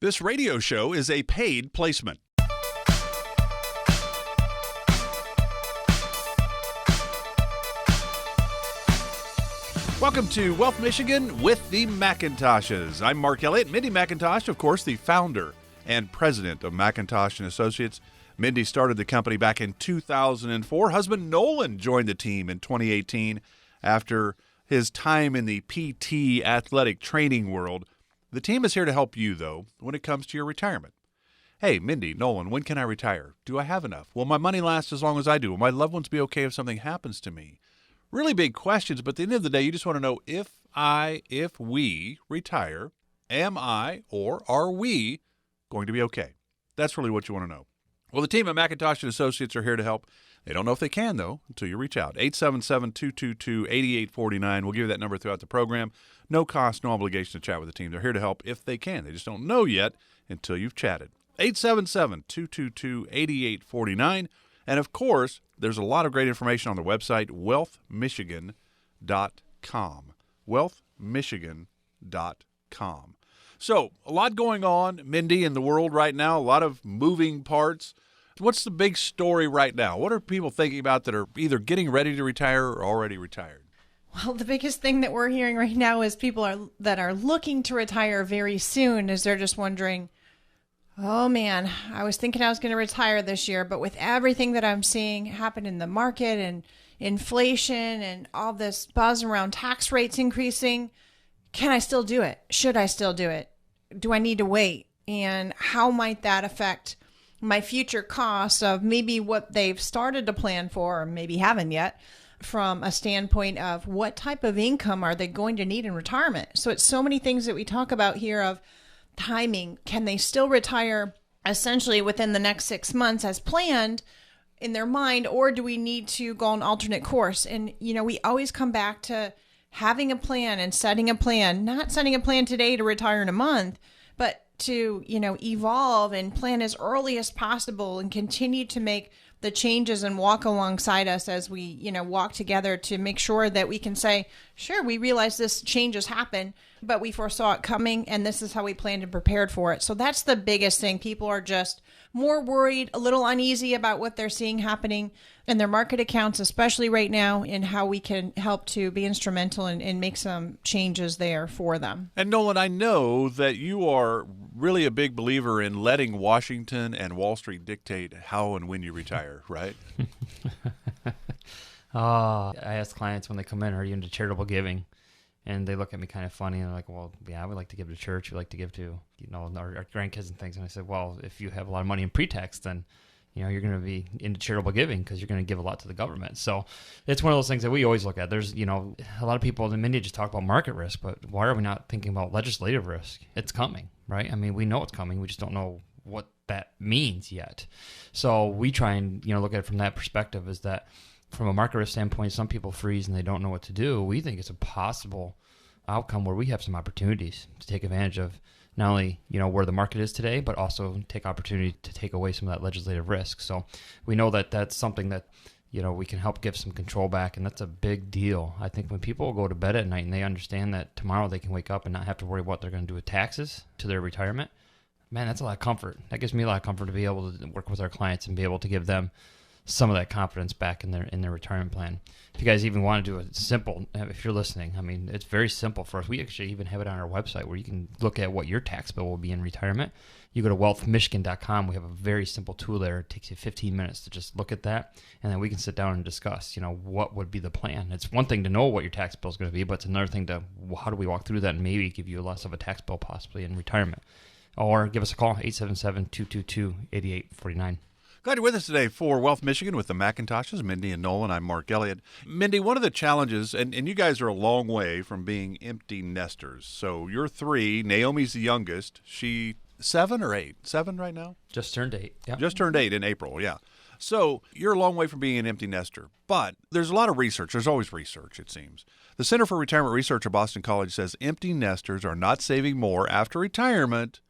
This radio show is a paid placement. Welcome to Wealth Michigan with the McIntoshes. I'm Mark Elliott. Mindy McIntosh, of course, the founder and president of McIntosh and Associates. Mindy started the company back in 2004. Husband Nolan joined the team in 2018 after his time in the PT athletic training world. The team is here to help you, though, when it comes to your retirement. Hey, Mindy, Nolan, when can I retire? Do I have enough? Will my money last as long as I do? Will my loved ones be okay if something happens to me? Really big questions, but at the end of the day, you just want to know if we retire, am I or are we going to be okay? That's really what you want to know. Well, the team at McIntosh and Associates are here to help. They don't know if they can, though, until you reach out. 877-222-8849. We'll give you that number throughout the program. No cost, no obligation to chat with the team. They're here to help if they can. They just don't know yet until you've chatted. 877-222-8849. And, of course, there's a lot of great information on the website, wealthmichigan.com. wealthmichigan.com. So, a lot going on, Mindy, in the world right now, a lot of moving parts. What's the big story right now? What are people thinking about that are either getting ready to retire or already retired? Well, the biggest thing that we're hearing right now is people that are looking to retire very soon is they're just wondering, oh man, I was thinking I was going to retire this year, but with everything that I'm seeing happen in the market and inflation and all this buzz around tax rates increasing, can I still do it? Should I still do it? Do I need to wait? And how might that affect my future costs of maybe what they've started to plan for or maybe haven't yet from a standpoint of what type of income are they going to need in retirement? So it's so many things that we talk about here of timing. Can they still retire essentially within the next 6 months as planned in their mind, or do we need to go on alternate course? And, we always come back to having a plan and setting a plan, not setting a plan today to retire in a month, but to, evolve and plan as early as possible and continue to make the changes and walk alongside us as we, walk together to make sure that we can say, sure, we realize this changes happen, but we foresaw it coming and this is how we planned and prepared for it. So that's the biggest thing. People are just more worried, a little uneasy about what they're seeing happening in their market accounts, especially right now, and how we can help to be instrumental and make some changes there for them. And Nolan, I know that you are really a big believer in letting Washington and Wall Street dictate how and when you retire, right? I ask clients when they come in, are you into charitable giving? And they look at me kind of funny and they're like, well, yeah, we like to give to church. We like to give to, our grandkids and things. And I said, well, if you have a lot of money in pre-tax, then, you're going to be into charitable giving because you're going to give a lot to the government. So it's one of those things that we always look at. There's, a lot of people, and Mindy just talk about market risk, but why are we not thinking about legislative risk? It's coming, right? I mean, we know it's coming. We just don't know what that means yet. So we try and, look at it from that perspective, is that from a market risk standpoint, some people freeze and they don't know what to do. We think it's a possible outcome where we have some opportunities to take advantage of not only, where the market is today, but also take opportunity to take away some of that legislative risk. So we know that that's something that, we can help give some control back, and that's a big deal. I think when people go to bed at night and they understand that tomorrow they can wake up and not have to worry what they're going to do with taxes to their retirement, man, that's a lot of comfort. That gives me a lot of comfort to be able to work with our clients and be able to give them some of that confidence back in their retirement plan. If you guys even want to do it simple, if you're listening, I mean, it's very simple for us. We actually even have it on our website where you can look at what your tax bill will be in retirement. You go to wealthmichigan.com. We have a very simple tool there. It takes you 15 minutes to just look at that, and then we can sit down and discuss, what would be the plan. It's one thing to know what your tax bill is going to be, but it's another thing to how do we walk through that and maybe give you less of a tax bill possibly in retirement. Or give us a call, 877-222-8849. Glad you're with us today for Wealth Michigan with the McIntoshes, Mindy and Nolan. I'm Mark Elliott. Mindy, one of the challenges, and you guys are a long way from being empty nesters. So you're 3. Naomi's the youngest. She 7 or 8? 7 right now? Just turned 8. Yeah. Just turned 8 in April, yeah. So you're a long way from being an empty nester. But there's a lot of research. There's always research, it seems. The Center for Retirement Research at Boston College says empty nesters are not saving more after retirement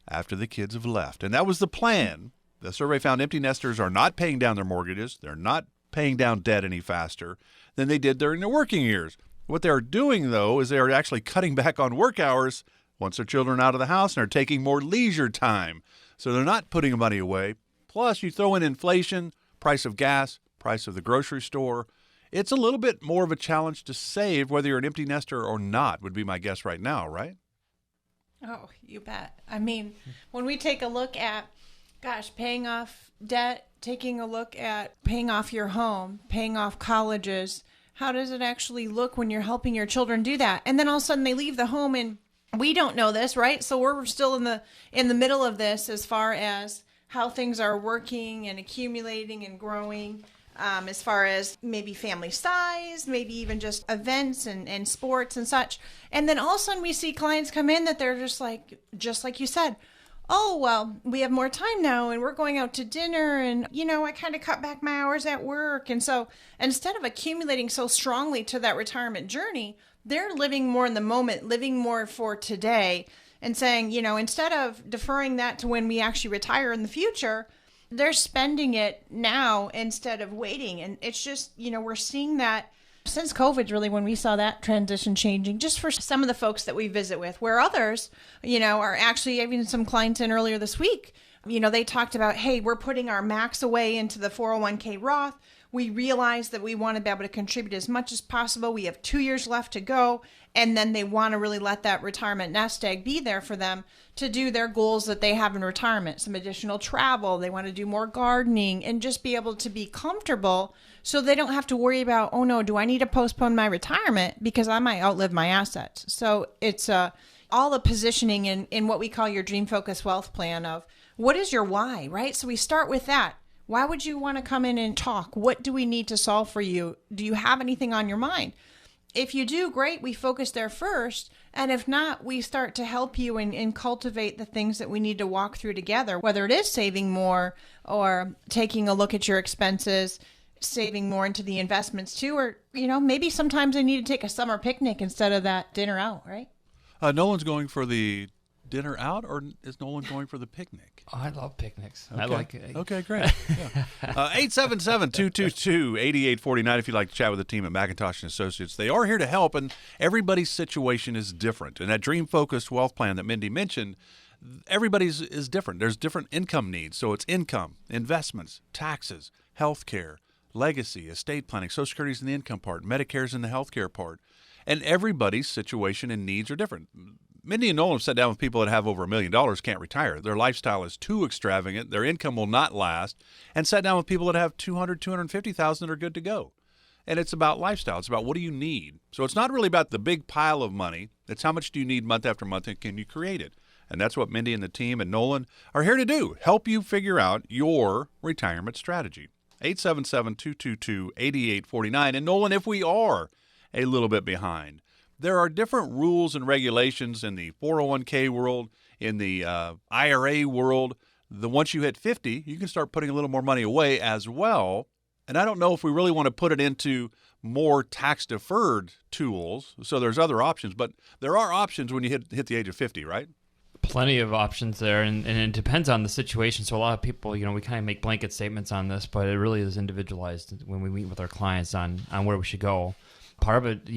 after the kids have left. And that was the plan. The survey found empty nesters are not paying down their mortgages. They're not paying down debt any faster than they did during their working years. What they are doing, though, is they are actually cutting back on work hours once their children are out of the house and are taking more leisure time. So they're not putting money away. Plus, you throw in inflation, price of gas, price of the grocery store. It's a little bit more of a challenge to save, whether you're an empty nester or not, would be my guess right now, right? Oh, you bet. I mean, when we take a look at, paying off debt, taking a look at paying off your home, paying off colleges, how does it actually look when you're helping your children do that? And then all of a sudden they leave the home and we don't know this, right? So we're still in the middle of this as far as how things are working and accumulating and growing. As far as maybe family size, maybe even just events and sports and such. And then all of a sudden we see clients come in that they're just like you said, oh, well, we have more time now and we're going out to dinner and, I kind of cut back my hours at work. And so instead of accumulating so strongly to that retirement journey, they're living more in the moment, living more for today and saying, instead of deferring that to when we actually retire in the future, they're spending it now instead of waiting. And it's just, we're seeing that since COVID, really, when we saw that transition changing, just for some of the folks that we visit with, where others, are actually, even some clients in earlier this week, they talked about, hey, we're putting our max away into the 401k Roth. We realize that we want to be able to contribute as much as possible. We have 2 years left to go. And then they want to really let that retirement nest egg be there for them to do their goals that they have in retirement, some additional travel. They want to do more gardening and just be able to be comfortable so they don't have to worry about, oh no, do I need to postpone my retirement because I might outlive my assets. So it's all the positioning in what we call your Dream Focus Wealth Plan of what is your why, right? So we start with that. Why would you want to come in and talk? What do we need to solve for you? Do you have anything on your mind? If you do, great, we focus there first. And if not, we start to help you and cultivate the things that we need to walk through together, whether it is saving more or taking a look at your expenses, saving more into the investments too, or, maybe sometimes I need to take a summer picnic instead of that dinner out, right? Nolan's going for the dinner out, or is Nolan going for the picnic? Oh, I love picnics. Okay. I like it. Okay, great. Yeah. 877-222-8849 if you'd like to chat with the team at McIntosh & Associates. They are here to help, and everybody's situation is different. And that dream-focused wealth plan that Mindy mentioned, everybody's is different. There's different income needs. So it's income, investments, taxes, health care, legacy, estate planning, Social Security's in the income part, Medicare's in the health care part. And everybody's situation and needs are different. Mindy and Nolan have sat down with people that have over $1 million, can't retire. Their lifestyle is too extravagant. Their income will not last. And sat down with people that have $200,000, $250,000 that are good to go. And it's about lifestyle. It's about what do you need. So it's not really about the big pile of money. It's how much do you need month after month and can you create it? And that's what Mindy and the team and Nolan are here to do, help you figure out your retirement strategy. 877-222-8849. And Nolan, if we are a little bit behind, there are different rules and regulations in the 401k world, in the IRA world. Once you hit 50, you can start putting a little more money away as well. And I don't know if we really want to put it into more tax-deferred tools. So there's other options, but there are options when you hit the age of 50, right? Plenty of options there, and it depends on the situation. So a lot of people, we kind of make blanket statements on this, but it really is individualized when we meet with our clients on where we should go. Part of it,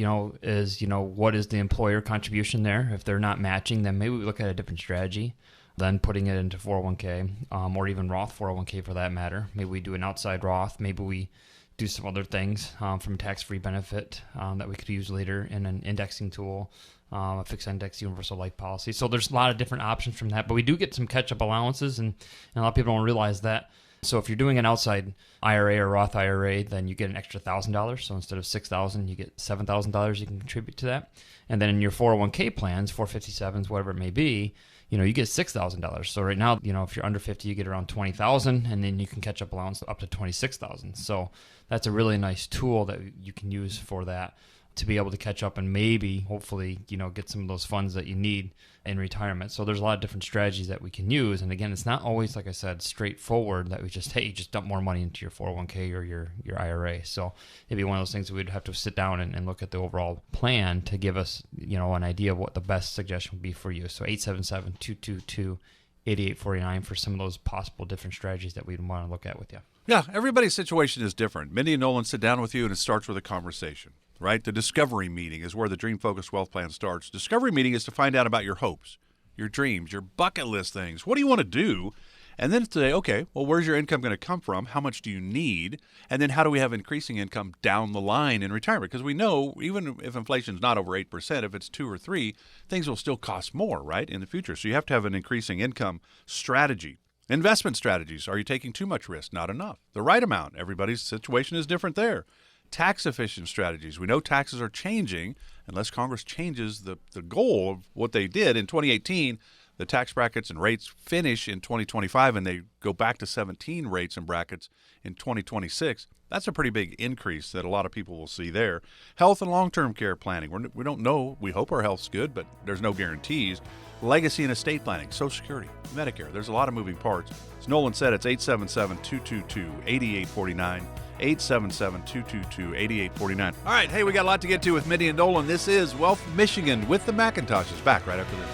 is, what is the employer contribution there? If they're not matching, then maybe we look at a different strategy than putting it into 401k or even Roth 401k for that matter. Maybe we do an outside Roth. Maybe we do some other things from tax-free benefit that we could use later in an indexing tool, a fixed index universal life policy. So there's a lot of different options from that, but we do get some catch-up allowances, and a lot of people don't realize that. So if you're doing an outside IRA or Roth IRA, then you get an extra $1,000. So instead of $6,000, you get $7,000 you can contribute to that. And then in your 401k plans, 457s, whatever it may be, you get $6,000. So right now, if you're under 50, you get around $20,000, and then you can catch up allowance up to $26,000. So that's a really nice tool that you can use for that to be able to catch up and maybe, hopefully, get some of those funds that you need in retirement. So there's a lot of different strategies that we can use. And again, it's not always, like I said, straightforward that we just dump more money into your 401k or your IRA. So it'd be one of those things that we'd have to sit down and look at the overall plan to give us, an idea of what the best suggestion would be for you. So 877-222-8849 for some of those possible different strategies that we'd want to look at with you. Yeah, everybody's situation is different. Mindy and Nolan sit down with you, and it starts with a conversation. right? The discovery meeting is where the Dream Focused Wealth Plan starts. Discovery meeting is to find out about your hopes, your dreams, your bucket list things. What do you want to do? And then say, okay, well, where's your income going to come from? How much do you need? And then how do we have increasing income down the line in retirement? Because we know even if inflation's not over 8%, if it's 2 or 3, things will still cost more, right, in the future. So you have to have an increasing income strategy. Investment strategies. Are you taking too much risk? Not enough. The right amount. Everybody's situation is different there. Tax efficient strategies. We know taxes are changing unless Congress changes the goal of what they did in 2018. The tax brackets and rates finish in 2025, and they go back to 17 rates and brackets in 2026. That's a pretty big increase that a lot of people will see there. Health and long-term care planning. We don't know. We hope our health's good, but there's no guarantees. Legacy and estate planning, Social Security, Medicare. There's a lot of moving parts. As Nolan said, it's 877-222-8849. 877-222-8849. All right, hey, we got a lot to get to with Mindy and Nolan. This is Wealth Michigan with the McIntoshes. Back right after this.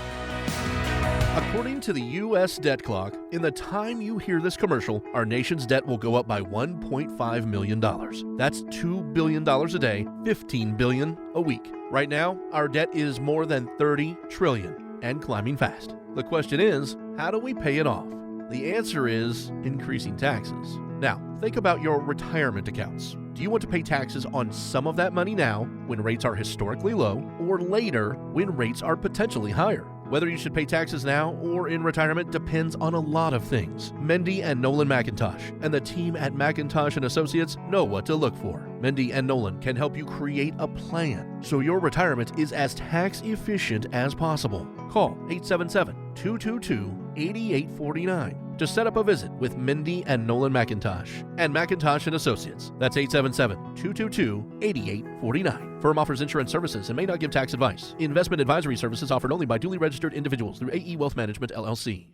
According to the U.S. debt clock, in the time you hear this commercial, our nation's debt will go up by $1.5 million. That's $2 billion a day, $15 billion a week. Right now, our debt is more than $30 trillion and climbing fast. The question is, how do we pay it off? The answer is increasing taxes. Now, think about your retirement accounts. Do you want to pay taxes on some of that money now, when rates are historically low, or later, when rates are potentially higher? Whether you should pay taxes now or in retirement depends on a lot of things. Mindy and Nolan McIntosh and the team at McIntosh and Associates know what to look for. Mindy and Nolan can help you create a plan so your retirement is as tax efficient as possible. Call 877-222-8849 to set up a visit with Mindy and Nolan McIntosh and McIntosh and Associates. That's 877-222-8849. Firm offers insurance services and may not give tax advice. Investment advisory services offered only by duly registered individuals through AE Wealth Management, LLC.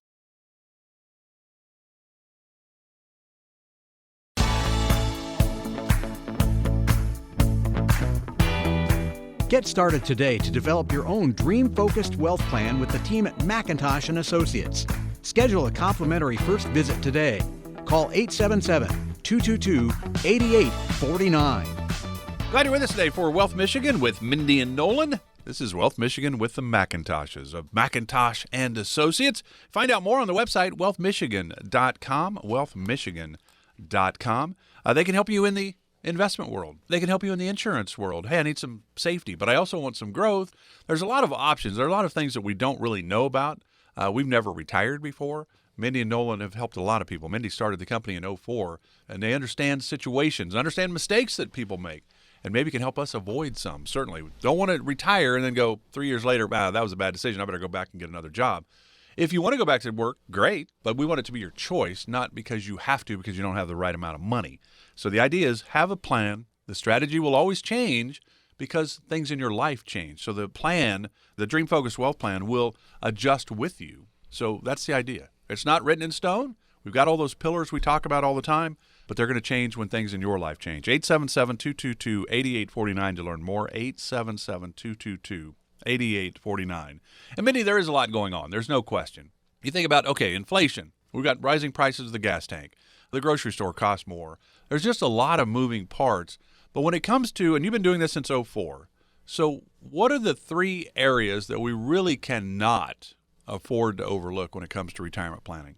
Get started today to develop your own dream-focused wealth plan with the team at McIntosh and Associates. Schedule a complimentary first visit today. Call 877-222-8849. Glad you're with us today for Wealth Michigan with Mindy and Nolan. This is Wealth Michigan with the McIntoshes of McIntosh and Associates. Find out more on the website, wealthmichigan.com, wealthmichigan.com. They can help you in the investment world. They can help you in the insurance world. Hey, I need some safety, but I also want some growth. There's a lot of options. There are a lot of things that we don't really know about. We've never retired before. Mindy and Nolan have helped a lot of people. Mindy started the company in 2004, and they understand situations, understand mistakes that people make, and maybe can help us avoid some. Certainly. Don't want to retire and then go 3 years later, that was a bad decision. I better go back and get another job. If you want to go back to work, great, but we want it to be your choice, not because you have to because you don't have the right amount of money. So the idea is have a plan. The strategy will always change because things in your life change. So the plan, the Dream Focused Wealth Plan, will adjust with you. So that's the idea. It's not written in stone. We've got all those pillars we talk about all the time, but they're going to change when things in your life change. 877-222-8849 to learn more. 877-222-8849. And Mindy, there is a lot going on. There's no question. You think about, okay, inflation. We've got rising prices of the gas tank. The grocery store costs more. There's just a lot of moving parts. But when it comes to, and you've been doing this since 2004, so what are the 3 areas that we really cannot afford to overlook when it comes to retirement planning?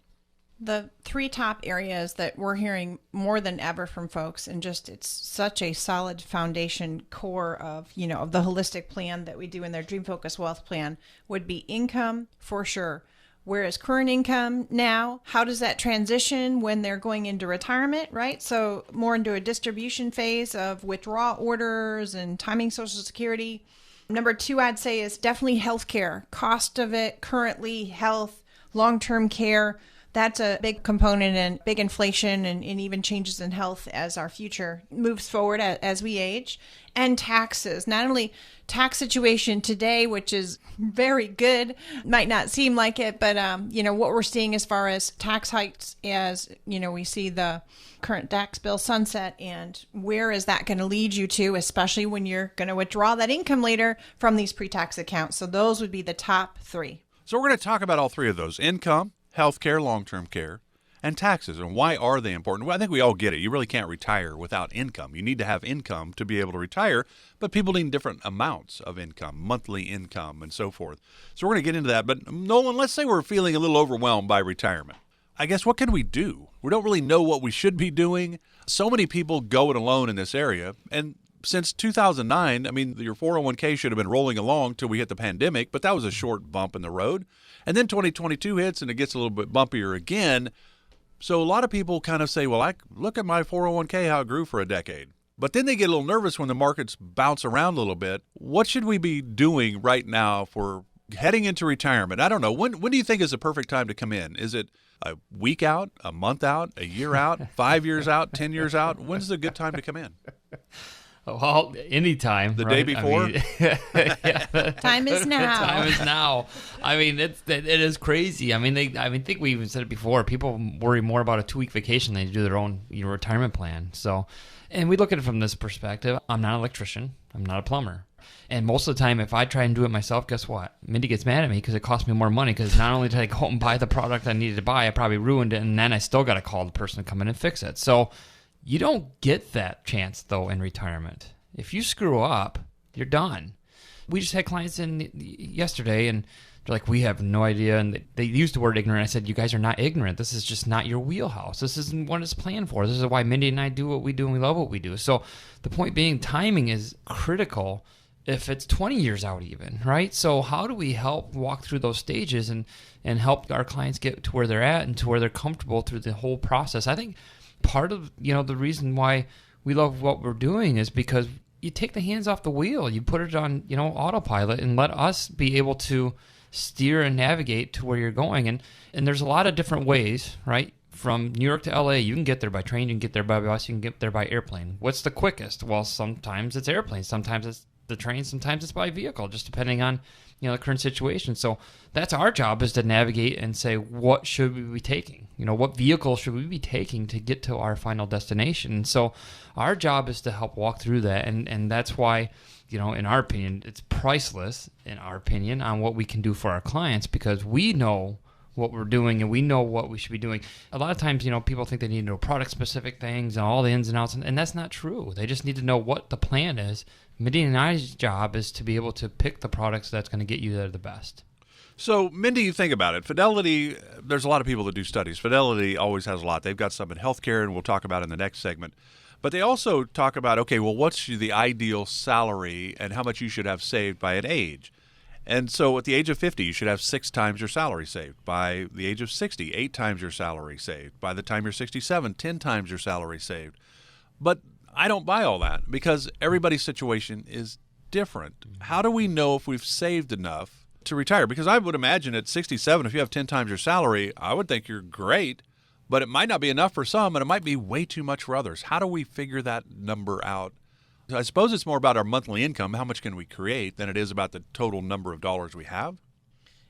The 3 top areas that we're hearing more than ever from folks, and just it's such a solid foundation core of, of the holistic plan that we do in their Dream Focused Wealth Plan, would be income for sure. Where is current income now? How does that transition when they're going into retirement, right? So more into a distribution phase of withdrawal orders and timing Social Security. Number 2, I'd say, is definitely healthcare. Cost of it currently, health, long-term care. That's a big component in big inflation and even changes in health as our future moves forward as we age. And taxes, not only tax situation today, which is very good, might not seem like it, but what we're seeing as far as tax hikes, as we see the current tax bill sunset, and where is that going to lead you to, especially when you're going to withdraw that income later from these pre-tax accounts. So those would be the top 3. So we're going to talk about all 3 of those: income, healthcare, long-term care, and taxes. And why are they important? Well, I think we all get it. You really can't retire without income. You need to have income to be able to retire, but people need different amounts of income, monthly income, and so forth. So we're going to get into that. But Nolan, let's say we're feeling a little overwhelmed by retirement. I guess what can we do? We don't really know what we should be doing. So many people go it alone in this area. And since 2009, I mean, your 401k should have been rolling along till we hit the pandemic, but that was a short bump in the road. And then 2022 hits and it gets a little bit bumpier again. So a lot of people kind of say, well, I look at my 401k, how it grew for a decade. But then they get a little nervous when the markets bounce around a little bit. What should we be doing right now for heading into retirement? I don't know. When do you think is the perfect time to come in? Is it a week out, a month out, a year out, 5 years out, 10 years out? When's the good time to come in? Well, anytime. The right? day before? Time is now. Time is now. I mean, it is crazy. I mean, I think we even said it before. People worry more about a 2-week vacation than they do their own retirement plan. So, and we look at it from this perspective. I'm not an electrician. I'm not a plumber. And most of the time, if I try and do it myself, guess what? Mindy gets mad at me because it costs me more money, because not only did I go out and buy the product I needed to buy, I probably ruined it, and then I still got to call the person to come in and fix it. So you don't get that chance, though, in retirement. If you screw up, you're done. We just had clients in yesterday, and they're like, we have no idea. And they used the word ignorant. I said, you guys are not ignorant. This is just not your wheelhouse. This isn't what it's planned for. This is why Mindy and I do what we do, and we love what we do. So the point being, timing is critical if it's 20 years out even, right? So how do we help walk through those stages and help our clients get to where they're at and to where they're comfortable through the whole process? I think part of the reason why we love what we're doing is because you take the hands off the wheel, you put it on autopilot, and let us be able to steer and navigate to where you're going. And there's a lot of different ways, right? From New York to LA, you can get there by train, you can get there by bus, you can get there by airplane. What's the quickest? Well, sometimes it's airplane, sometimes it's the train, sometimes it's by vehicle, just depending on the current situation. So that's our job, is to navigate and say, what should we be taking? What vehicle should we be taking to get to our final destination? And so our job is to help walk through that, and that's why, in our opinion, it's priceless, in our opinion, on what we can do for our clients, because we know what we're doing and we know what we should be doing. A lot of times, people think they need to know product-specific things and all the ins and outs, and that's not true. They just need to know what the plan is. Mindy and I's job is to be able to pick the products that's going to get you there the best. So, Mindy, you think about it. Fidelity, there's a lot of people that do studies. Fidelity always has a lot. They've got some in healthcare, and we'll talk about in the next segment. But they also talk about, okay, well, what's the ideal salary and how much you should have saved by an age? And so at the age of 50, you should have 6 times your salary saved. By the age of 60, 8 times your salary saved. By the time you're 67, 10 times your salary saved. But I don't buy all that, because everybody's situation is different. How do we know if we've saved enough to retire? Because I would imagine at 67, if you have 10 times your salary, I would think you're great, but it might not be enough for some, and it might be way too much for others. How do we figure that number out? I suppose it's more about our monthly income, how much can we create, than it is about the total number of dollars we have.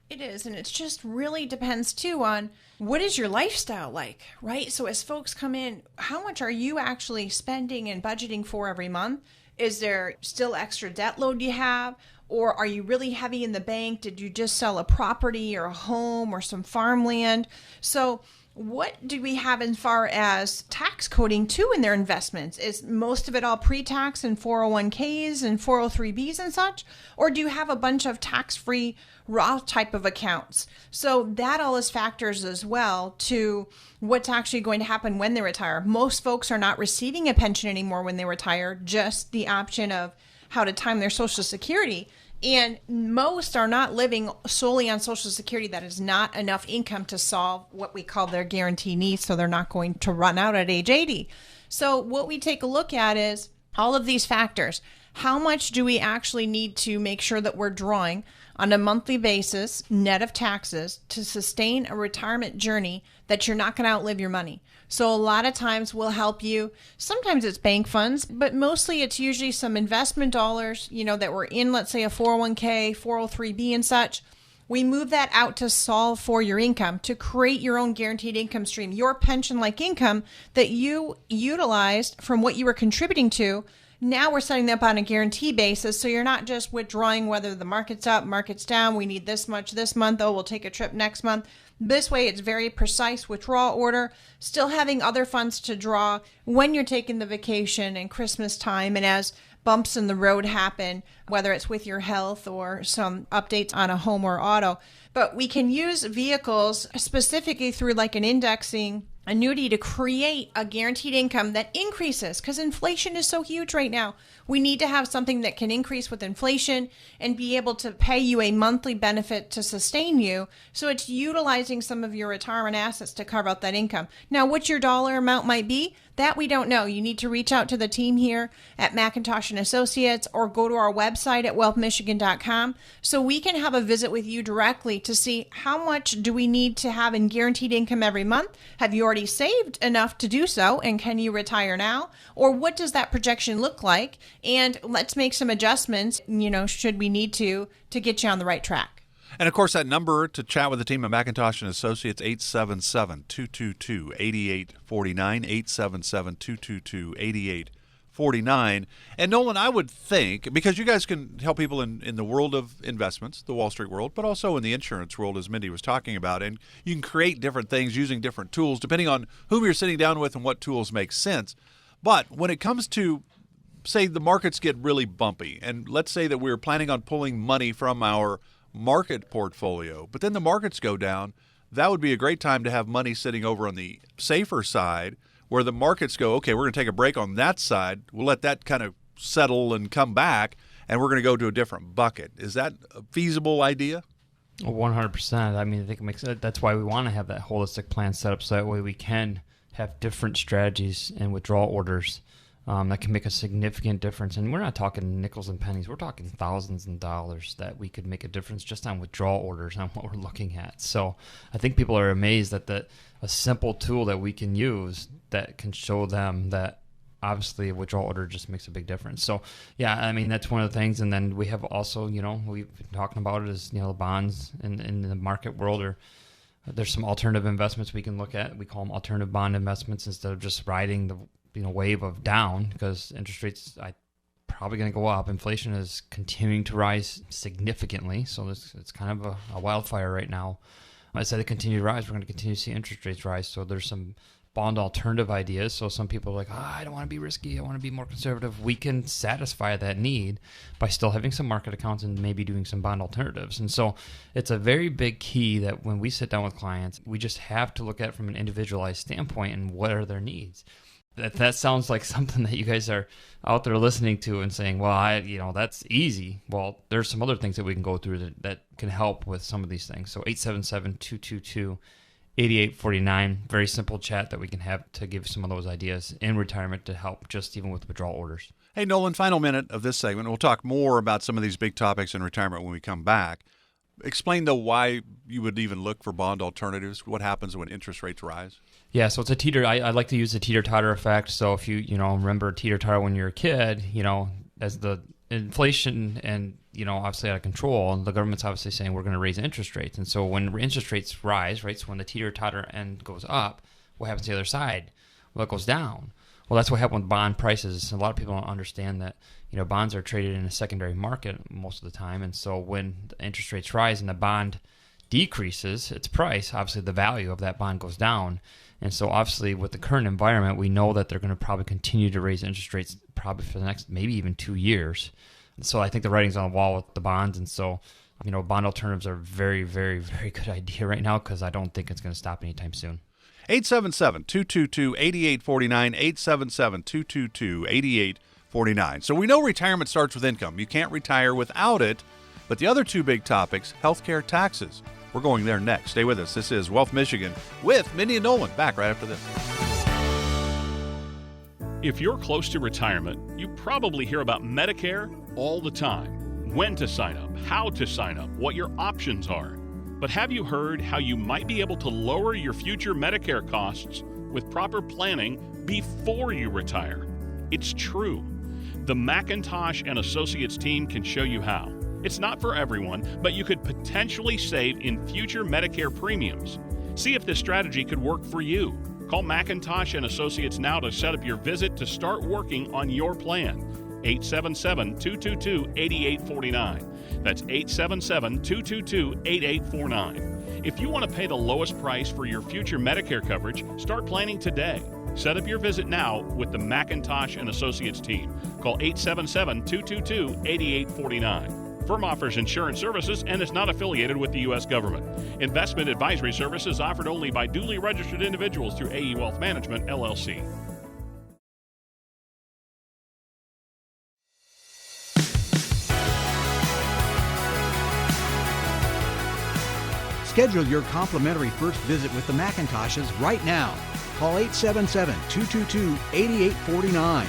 It is, and it just really depends, too, on what is your lifestyle like, right? So as folks come in, how much are you actually spending and budgeting for every month? Is there still extra debt load you have? Or are you really heavy in the bank? Did you just sell a property or a home or some farmland? So what do we have as far as tax coding, too, in their investments? Is most of it all pre-tax and 401ks and 403bs and such? Or do you have a bunch of tax-free Roth type of accounts? So that all is factors as well to what's actually going to happen when they retire. Most folks are not receiving a pension anymore when they retire, just the option of how to time their Social Security. And most are not living solely on Social Security. That is not enough income to solve what we call their guarantee needs, so they're not going to run out at age 80. So what we take a look at is all of these factors. How much do we actually need to make sure that we're drawing on a monthly basis, net of taxes, to sustain a retirement journey that you're not going to outlive your money? So a lot of times we'll help you. Sometimes it's bank funds, but mostly it's usually some investment dollars, that were in, let's say, a 401k, 403b and such. We move that out to solve for your income, to create your own guaranteed income stream, your pension-like income that you utilized from what you were contributing to Now we're setting them up on a guarantee basis, so you're not just withdrawing whether the market's up, market's down, we need this much this month, oh, we'll take a trip next month. This way, it's very precise withdrawal order, still having other funds to draw when you're taking the vacation and Christmas time, and as bumps in the road happen, whether it's with your health or some updates on a home or auto. But we can use vehicles specifically through like an indexing annuity to create a guaranteed income that increases, because inflation is so huge right now. We need to have something that can increase with inflation and be able to pay you a monthly benefit to sustain you. So it's utilizing some of your retirement assets to carve out that income. Now, what your dollar amount might be, that we don't know. You need to reach out to the team here at McIntosh and Associates or go to our website at wealthmichigan.com so we can have a visit with you directly to see how much do we need to have in guaranteed income every month. Have you already saved enough to do so, and can you retire now? Or what does that projection look like? And let's make some adjustments, should we need to get you on the right track. And, of course, that number to chat with the team at McIntosh and Associates, 877-222-8849, 877-222-8849. And, Nolan, I would think, because you guys can help people in the world of investments, the Wall Street world, but also in the insurance world, as Mindy was talking about, and you can create different things using different tools, depending on whom you're sitting down with and what tools make sense. But when it comes to, say, the markets get really bumpy, and let's say that we're planning on pulling money from our market portfolio, but then the markets go down, that would be a great time to have money sitting over on the safer side where the markets go, okay, we're going to take a break on that side. We'll let that kind of settle and come back, and we're going to go to a different bucket. Is that a feasible idea? 100%. I mean, I think it makes sense. That's why we want to have that holistic plan set up so that way we can have different strategies and withdrawal orders that can make a significant difference. And we're not talking nickels and pennies. We're talking thousands of dollars that we could make a difference just on withdrawal orders on what we're looking at. So I think people are amazed that a simple tool that we can use that can show them that obviously a withdrawal order just makes a big difference. So yeah, I mean, that's one of the things. And then we have also, we've been talking about it as, the bonds in the market world, or there's some alternative investments we can look at. We call them alternative bond investments instead of just riding the wave of down, because interest rates are probably going to go up. Inflation is continuing to rise significantly, so it's kind of a wildfire right now. As they continue to rise, we're going to continue to see interest rates rise. So there's some bond alternative ideas. So some people are like, I don't want to be risky, I want to be more conservative. We can satisfy that need by still having some market accounts and maybe doing some bond alternatives. And so it's a very big key that when we sit down with clients, we just have to look at it from an individualized standpoint and what are their needs. That sounds like something that you guys are out there listening to and saying, well, that's easy. Well, there's some other things that we can go through that can help with some of these things. So 877-222-8849, very simple chat that we can have to give some of those ideas in retirement to help just even with withdrawal orders. Hey, Nolan, final minute of this segment. We'll talk more about some of these big topics in retirement when we come back. Explain, though, why you would even look for bond alternatives. What happens when interest rates rise? Yeah, so it's a teeter. I like to use the teeter-totter effect. So if you remember teeter-totter when you're a kid, as the inflation and, obviously out of control, and the government's obviously saying we're going to raise interest rates. And so when interest rates rise, right, so when the teeter-totter end goes up, what happens to the other side? Well, it goes down. Well, that's what happened with bond prices. A lot of people don't understand that, bonds are traded in a secondary market most of the time. And so when the interest rates rise and the bond decreases its price, obviously the value of that bond goes down. And so obviously with the current environment, we know that they're going to probably continue to raise interest rates probably for the next maybe even 2 years. And so I think the writing's on the wall with the bonds. And so, bond alternatives are very, very, very good idea right now because I don't think it's going to stop anytime soon. 877-222-8849, 877-222-8849. So we know retirement starts with income. You can't retire without it. But the other two big topics, healthcare, taxes. We're going there next. Stay with us. This is Wealth Michigan with Mindy and Nolan. Back right after this. If you're close to retirement, you probably hear about Medicare all the time. When to sign up, how to sign up, what your options are. But have you heard how you might be able to lower your future Medicare costs with proper planning before you retire? It's true. The McIntosh and Associates team can show you how. It's not for everyone, but you could potentially save in future Medicare premiums. See if this strategy could work for you. Call McIntosh and Associates now to set up your visit to start working on your plan. 877-222-8849. That's 877-222-8849. If you want to pay the lowest price for your future Medicare coverage, start planning today. Set up your visit now with the McIntosh and Associates team. Call 877-222-8849. Firm offers insurance services and is not affiliated with the U.S. government. Investment advisory services offered only by duly registered individuals through AE Wealth Management, LLC. Schedule your complimentary first visit with the Macintoshes right now. Call 877-222-8849.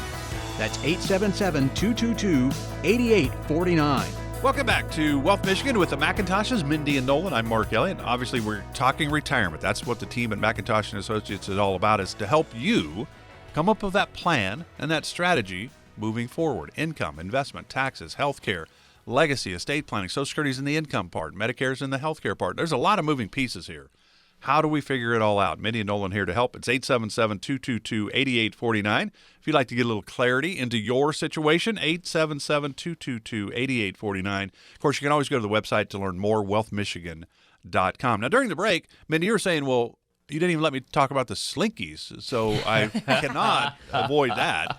That's 877-222-8849. Welcome back to Wealth Michigan with the Macintoshes, Mindy and Nolan. I'm Mark Elliott. Obviously, we're talking retirement. That's what the team at McIntosh and Associates is all about, is to help you come up with that plan and that strategy moving forward. Income, investment, taxes, health care, legacy, estate planning, Social Security's in the income part, Medicare's in the health care part. There's a lot of moving pieces here. How do we figure it all out? Mindy and Nolan here to help. It's 877-222-8849. If you'd like to get a little clarity into your situation, 877-222-8849. Of course, you can always go to the website to learn more, wealthmichigan.com. Now, during the break, Mindy, you were saying, well, you didn't even let me talk about the Slinkies, so I cannot avoid that.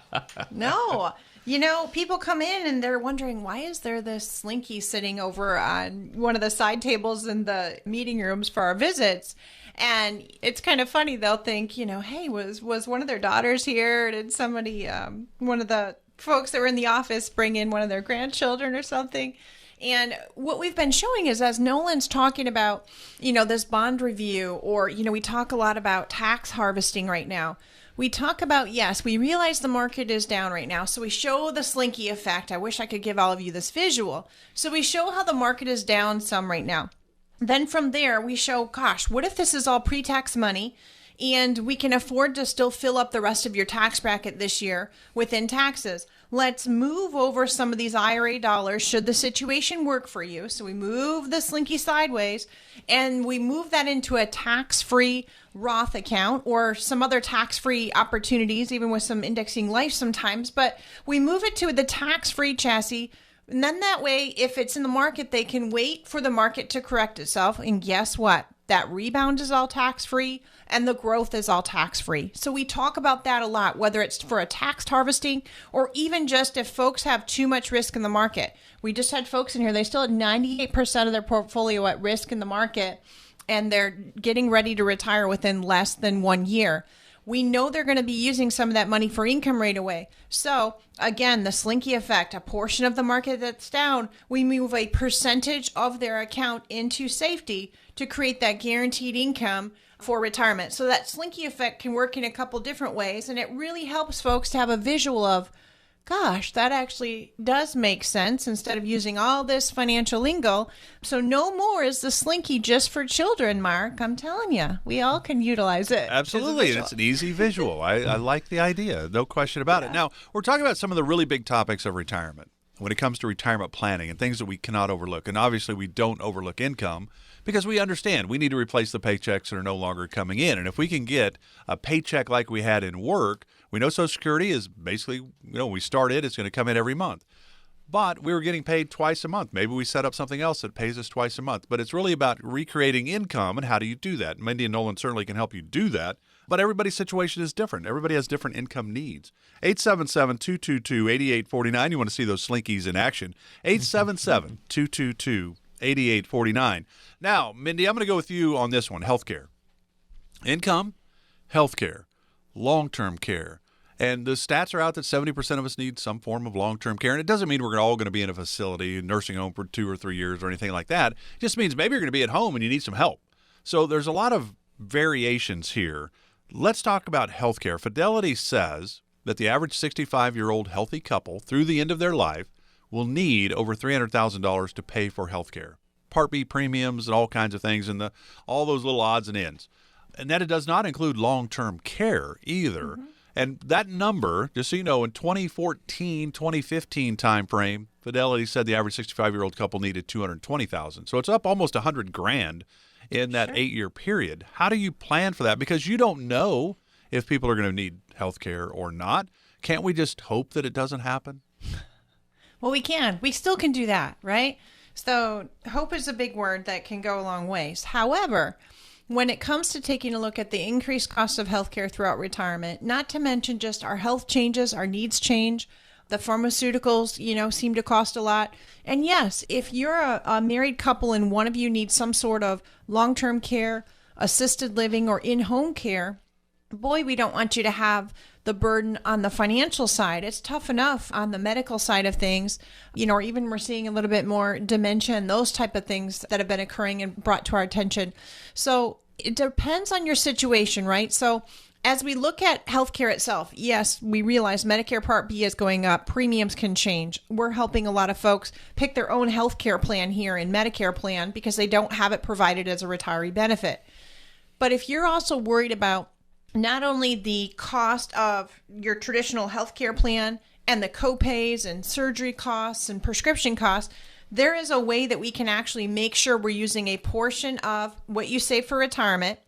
No. You know, people come in and they're wondering, why is there this Slinky sitting over on one of the side tables in the meeting rooms for our visits? And it's kind of funny. They'll think, you know, hey, was one of their daughters here? Did somebody, one of the folks that were in the office bring in one of their grandchildren or something? And what we've been showing is, as Nolan's talking about, you know, this bond review, or, you know, we talk a lot about tax harvesting right now. We talk about, yes, we realize the market is down right now, so we show the Slinky effect. I wish I could give all of you this visual. So we show how the market is down some right now. Then from there, we show, gosh, what if this is all pre-tax money and we can afford to still fill up the rest of your tax bracket this year within taxes? Let's move over some of these IRA dollars should the situation work for you. So we move the Slinky sideways and we move that into a tax-free Roth account or some other tax-free opportunities, even with some indexing life sometimes. But we move it to the tax-free chassis. And then that way, if it's in the market, they can wait for the market to correct itself. And guess what? That rebound is all tax-free and the growth is all tax-free. So we talk about that a lot, whether it's for a tax harvesting or even just if folks have too much risk in the market. We just had folks in here, they still had 98% of their portfolio at risk in the market, and they're getting ready to retire within less than 1 year. We know they're going to be using some of that money for income right away. So again, the Slinky effect, a portion of the market that's down, we move a percentage of their account into safety to create that guaranteed income for retirement. So that Slinky effect can work in a couple different ways, and it really helps folks to have a visual of, gosh, that actually does make sense instead of using all this financial lingo. So no more is the Slinky just for children, Mark. I'm telling you, we all can utilize it. Absolutely. It's an easy visual. I like the idea. No question about it. Now, we're talking about some of the really big topics of retirement when it comes to retirement planning and things that we cannot overlook. And obviously, we don't overlook income because we understand we need to replace the paychecks that are no longer coming in. And if we can get a paycheck like we had in work, we know Social Security is basically, you know, when we start it, it's going to come in every month. But we were getting paid twice a month. Maybe we set up something else that pays us twice a month. But it's really about recreating income, and how do you do that? Mindy and Nolan certainly can help you do that. But everybody's situation is different. Everybody has different income needs. 877-222-8849. You want to see those Slinkies in action. 877-222-8849. Now, Mindy, I'm going to go with you on this one, healthcare. Income, healthcare, long-term care. And the stats are out that 70% of us need some form of long-term care. And it doesn't mean we're all going to be in a facility, a nursing home for 2 or 3 years or anything like that. It just means maybe you're going to be at home and you need some help. So there's a lot of variations here. Let's talk about healthcare. Fidelity says that the average 65-year-old healthy couple through the end of their life will need over $300,000 to pay for healthcare. Part B premiums and all kinds of things and all those little odds and ends. And that it does not include long-term care either. Mm-hmm. And that number, just so you know, in 2014, 2015 timeframe, Fidelity said the average 65-year-old couple needed $220,000. So it's up almost $100,000 in that 8-year period. How do you plan for that? Because you don't know if people are going to need health care or not. Can't we just hope that it doesn't happen? Well, we can. We still can do that, right? So hope is a big word that can go a long ways. However, when it comes to taking a look at the increased cost of healthcare throughout retirement, not to mention just our health changes, our needs change, the pharmaceuticals, seem to cost a lot. And yes, if you're a married couple and one of you needs some sort of long-term care, assisted living, or in-home care, boy, we don't want you to have the burden on the financial side. It's tough enough on the medical side of things, or even we're seeing a little bit more dementia and those type of things that have been occurring and brought to our attention. So it depends on your situation, right? So as we look at healthcare itself, yes, we realize Medicare Part B is going up. Premiums can change. We're helping a lot of folks pick their own healthcare plan here in Medicare plan because they don't have it provided as a retiree benefit. But if you're also worried about not only the cost of your traditional healthcare plan and the copays and surgery costs and prescription costs, there is a way that we can actually make sure we're using a portion of what you save for retirement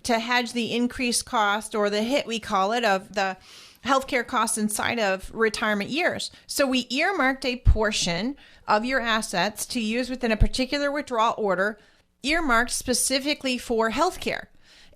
to hedge the increased cost, or the hit we call it, of the healthcare costs inside of retirement years. So we earmarked a portion of your assets to use within a particular withdrawal order, earmarked specifically for healthcare.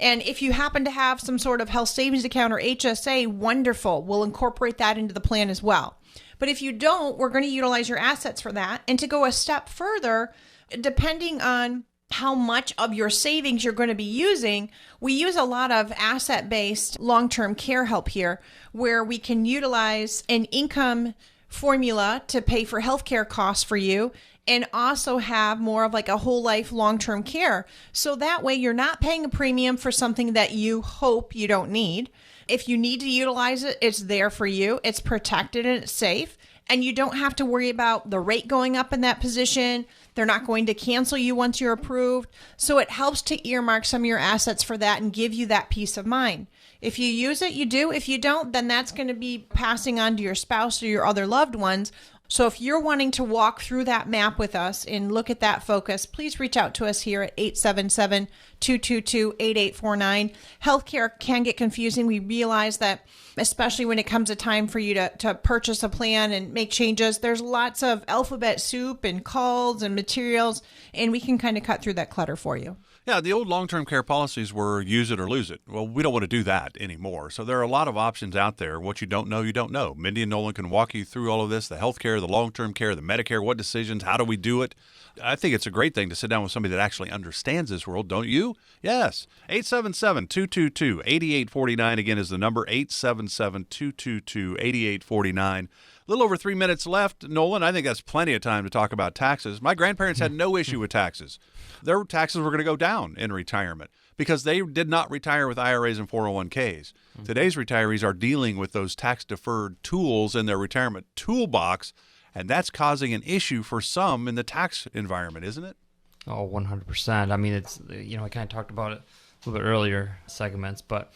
And if you happen to have some sort of health savings account or HSA, wonderful. We'll incorporate that into the plan as well. But if you don't, we're going to utilize your assets for that. And to go a step further, depending on how much of your savings you're going to be using, we use a lot of asset-based long-term care help here, where we can utilize an income formula to pay for healthcare costs for you, and also have more of like a whole life long-term care. So that way you're not paying a premium for something that you hope you don't need. If you need to utilize it, it's there for you. It's protected and it's safe. And you don't have to worry about the rate going up in that position. They're not going to cancel you once you're approved. So it helps to earmark some of your assets for that and give you that peace of mind. If you use it, you do. If you don't, then that's going to be passing on to your spouse or your other loved ones. So if you're wanting to walk through that map with us and look at that focus, please reach out to us here at 877-222-8849. Healthcare can get confusing. We realize that, especially when it comes a time for you to purchase a plan and make changes, there's lots of alphabet soup and calls and materials, and we can kind of cut through that clutter for you. Yeah, the old long-term care policies were use it or lose it. Well, we don't want to do that anymore. So there are a lot of options out there. What you don't know, you don't know. Mindy and Nolan can walk you through all of this, the healthcare, the long-term care, the Medicare, what decisions, how do we do it? I think it's a great thing to sit down with somebody that actually understands this world, don't you? Yes. 877-222-8849 again is the number, 877-222-8849. A little over 3 minutes left. Nolan, I think that's plenty of time to talk about taxes. My grandparents had no issue with taxes. Their taxes were going to go down in retirement because they did not retire with IRAs and 401ks. Today's retirees are dealing with those tax-deferred tools in their retirement toolbox, and that's causing an issue for some in the tax environment, isn't it? Oh, 100%. I mean, it's, I kind of talked about it a little bit earlier segments, but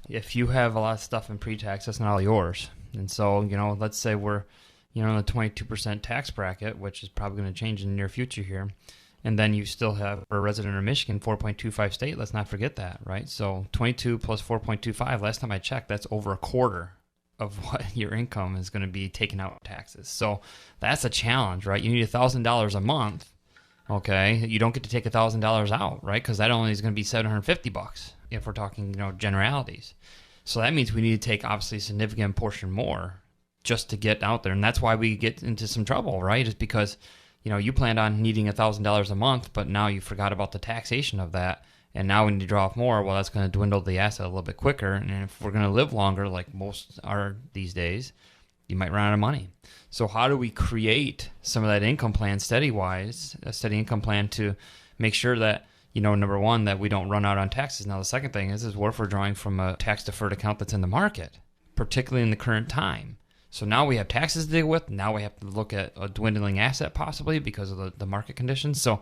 if you have a lot of stuff in pre-tax, that's not all yours. And so, let's say we're, in the 22% tax bracket, which is probably going to change in the near future here. And then you still have, for a resident of Michigan, 4.25 state. Let's not forget that, right? So 22 plus 4.25, last time I checked, that's over a quarter of what your income is going to be taken out in taxes. So that's a challenge, right? You need $1,000 a month. Okay, you don't get to take $1,000 out, right? Because that only is going to be $750 if we're talking, generalities. So that means we need to take obviously a significant portion more just to get out there, and that's why we get into some trouble, right? Is because you planned on needing $1,000 a month, but now you forgot about the taxation of that, and now when you draw off more, well, that's going to dwindle the asset a little bit quicker, and if we're going to live longer, like most are these days, you might run out of money. So how do we create some of that income plan steady-wise, a steady income plan to make sure that, number one, that we don't run out on taxes. Now, the second thing is what if we're drawing from a tax-deferred account that's in the market, particularly in the current time? So now we have taxes to deal with. Now we have to look at a dwindling asset possibly because of the market conditions. So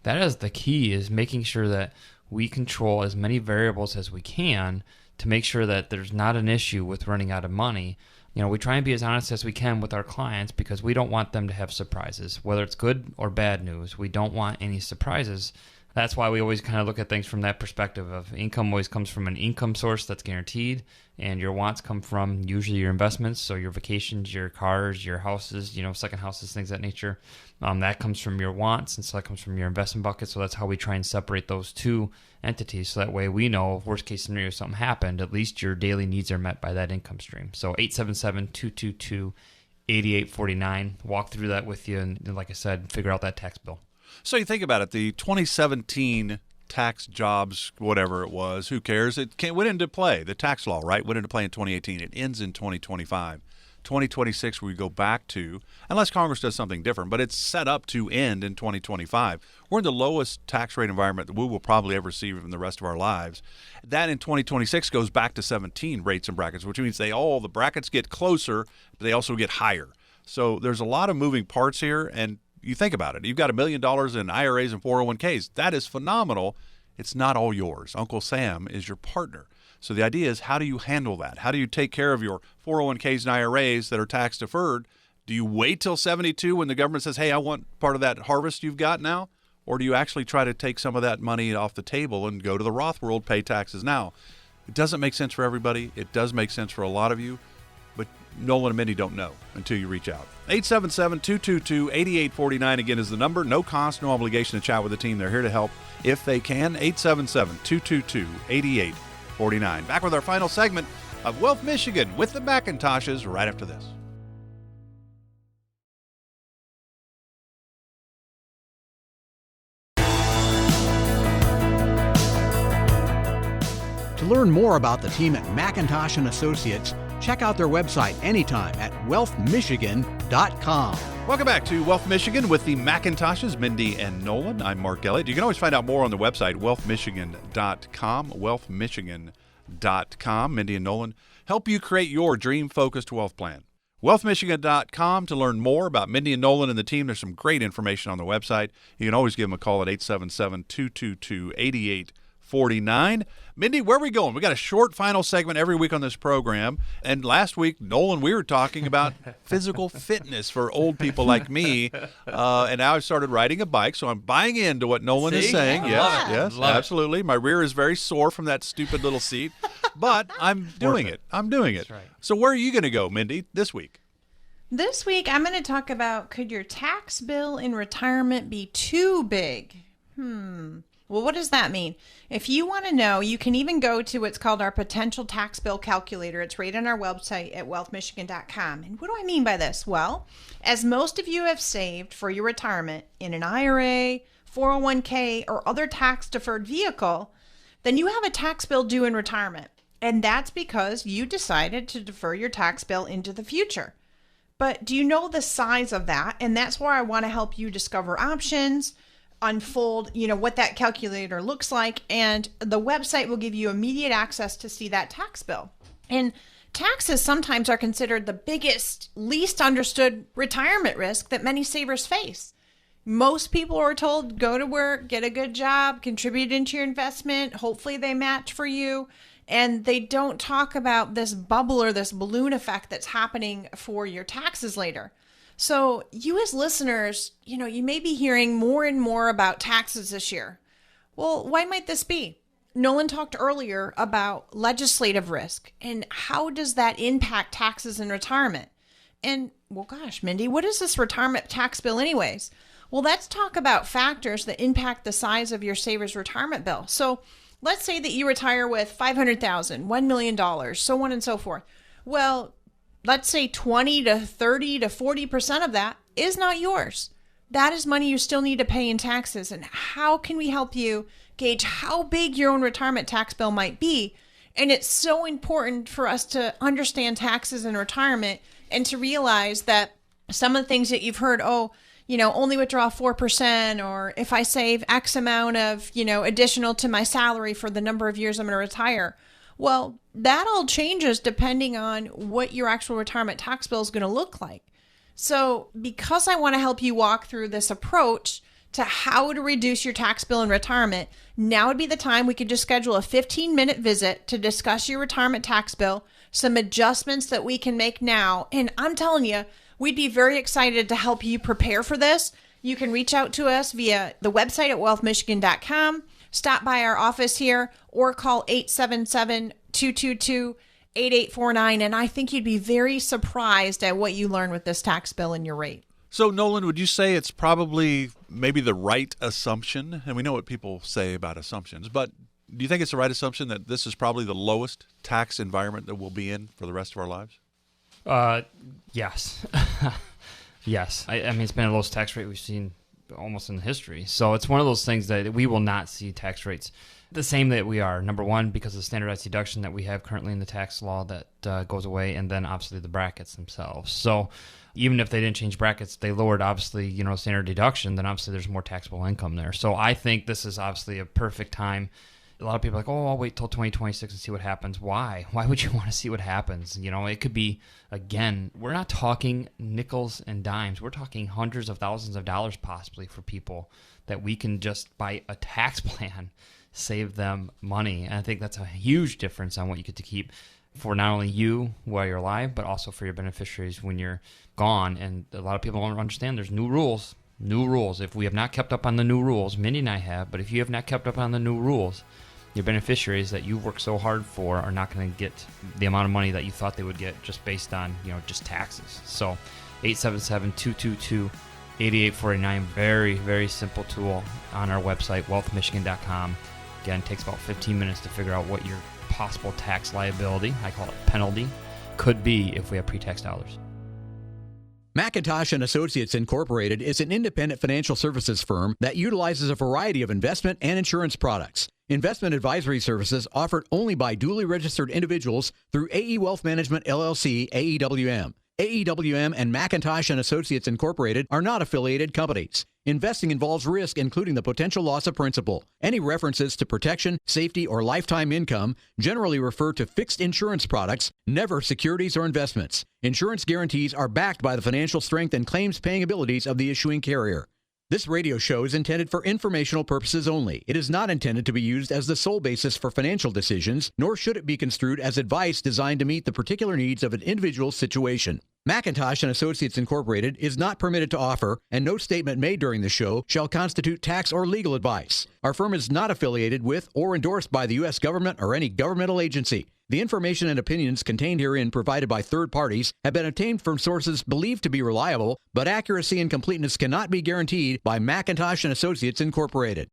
that is the key, is making sure that we control as many variables as we can to make sure that there's not an issue with running out of money. We try and be as honest as we can with our clients because we don't want them to have surprises, whether it's good or bad news. We don't want any surprises That's why we always kind of look at things from that perspective of income always comes from an income source that's guaranteed, and your wants come from usually your investments, so your vacations, your cars, your houses, second houses, things of that nature. That comes from your wants, and so that comes from your investment bucket. So that's how we try and separate those two entities, so that way we know if worst case scenario something happened, at least your daily needs are met by that income stream. So 877-222-8849. Walk through that with you, and like I said, figure out that tax bill. So you think about it, the 2017 tax jobs, whatever it was, who cares? It went into play. The tax law, right, went into play in 2018. It ends in 2025. 2026 we go back to, unless Congress does something different, but it's set up to end in 2025. We're in the lowest tax rate environment that we will probably ever see in the rest of our lives. That in 2026 goes back to 17 rates and brackets, which means the brackets get closer, but they also get higher. So there's a lot of moving parts here, and you think about it. You've got $1 million in IRAs and 401ks. That is phenomenal. It's not all yours. Uncle Sam is your partner. So the idea is, how do you handle that? How do you take care of your 401ks and IRAs that are tax deferred? Do you wait till 72 when the government says, hey, I want part of that harvest you've got now? Or do you actually try to take some of that money off the table and go to the Roth world, pay taxes now? It doesn't make sense for everybody. It does make sense for a lot of you. But Nolan and Mindy don't know until you reach out. 877-222-8849 again is the number. No cost, no obligation to chat with the team. They're here to help if they can. 877-222-8849. Back with our final segment of Wealth Michigan with the Macintoshes right after this. To learn more about the team at McIntosh & Associates, check out their website anytime at wealthmichigan.com. Welcome back to Wealth Michigan with the Macintoshes, Mindy and Nolan. I'm Mark Elliott. You can always find out more on the website, wealthmichigan.com, wealthmichigan.com. Mindy and Nolan help you create your dream-focused wealth plan. wealthmichigan.com to learn more about Mindy and Nolan and the team. There's some great information on the website. You can always give them a call at 877-222-8849. Mindy, where are we going? We got a short final segment every week on this program. And last week, Nolan, we were talking about physical fitness for old people like me. And now I've started riding a bike, so I'm buying into what Nolan is saying. Yes, absolutely. My rear is very sore from that stupid little seat. But I'm doing it. I'm doing it. That's right. So where are you going to go, Mindy, this week? This week, I'm going to talk about, could your tax bill in retirement be too big? Well, what does that mean? If you want to know, you can even go to what's called our potential tax bill calculator. It's right on our website at wealthmichigan.com. And what do I mean by this? Well, as most of you have saved for your retirement in an IRA, 401k, or other tax-deferred vehicle, then you have a tax bill due in retirement. And that's because you decided to defer your tax bill into the future. But do you know the size of that? And that's where I want to help you discover options, unfold, what that calculator looks like, and the website will give you immediate access to see that tax bill. And taxes sometimes are considered the biggest, least understood retirement risk that many savers face. Most people are told, go to work, get a good job, contribute into your investment, hopefully they match for you, and they don't talk about this bubble or this balloon effect that's happening for your taxes later. So you as listeners, you may be hearing more and more about taxes this year. Well, why might this be? Nolan talked earlier about legislative risk and how does that impact taxes in retirement? And, well, gosh, Mindy, what is this retirement tax bill anyways? Well, let's talk about factors that impact the size of your saver's retirement bill. So let's say that you retire with $500,000, $1 million, so on and so forth. Well, let's say 20 to 30 to 40% of that is not yours. That is money you still need to pay in taxes. And how can we help you gauge how big your own retirement tax bill might be? And it's so important for us to understand taxes in retirement and to realize that some of the things that you've heard, only withdraw 4%, or if I save X amount of, additional to my salary for the number of years I'm going to retire. Well, that all changes depending on what your actual retirement tax bill is going to look like. So because I want to help you walk through this approach to how to reduce your tax bill in retirement, now would be the time we could just schedule a 15-minute visit to discuss your retirement tax bill, some adjustments that we can make now. And I'm telling you, we'd be very excited to help you prepare for this You can reach out to us via the website at wealthmichigan.com, stop by our office here, or call 877-222-8849. And I think you'd be very surprised at what you learn with this tax bill and your rate. So, Nolan, would you say it's probably maybe the right assumption? And we know what people say about assumptions, but do you think it's the right assumption that this is probably the lowest tax environment that we'll be in for the rest of our lives? Yes. Yes. I mean, it's been the lowest tax rate we've seen almost in history. So it's one of those things that we will not see tax rates the same that we are. Number one, because of the standardized deduction that we have currently in the tax law that goes away, and then obviously the brackets themselves. So even if they didn't change brackets, they lowered, obviously, standard deduction, then obviously there's more taxable income there. So I think this is obviously a perfect time. A lot of people are like, oh, I'll wait till 2026 and see what happens. Why? Why would you want to see what happens? It could be, again, we're not talking nickels and dimes. We're talking hundreds of thousands of dollars possibly for people that we can just, by a tax plan, save them money. And I think that's a huge difference on what you get to keep for not only you while you're alive, but also for your beneficiaries when you're gone. And a lot of people don't understand there's new rules. New rules. If we have not kept up on the new rules, Mindy and I have, but if you have not kept up on the new rules, your beneficiaries that you've worked so hard for are not going to get the amount of money that you thought they would get just based on, just taxes. So 877-222-8849, very, very simple tool on our website, wealthmichigan.com. Again, it takes about 15 minutes to figure out what your possible tax liability, I call it penalty, could be if we have pre-tax dollars. McIntosh and Associates Incorporated is an independent financial services firm that utilizes a variety of investment and insurance products. Investment advisory services offered only by duly registered individuals through AE Wealth Management, LLC, AEWM. AEWM and McIntosh and Associates Incorporated are not affiliated companies. Investing involves risk, including the potential loss of principal. Any references to protection, safety, or lifetime income generally refer to fixed insurance products, never securities or investments. Insurance guarantees are backed by the financial strength and claims-paying abilities of the issuing carrier. This radio show is intended for informational purposes only. It is not intended to be used as the sole basis for financial decisions, nor should it be construed as advice designed to meet the particular needs of an individual's situation. McIntosh and Associates Incorporated is not permitted to offer, and no statement made during the show shall constitute tax or legal advice. Our firm is not affiliated with or endorsed by the U.S. government or any governmental agency. The information and opinions contained herein provided by third parties have been obtained from sources believed to be reliable, but accuracy and completeness cannot be guaranteed by McIntosh and Associates Incorporated.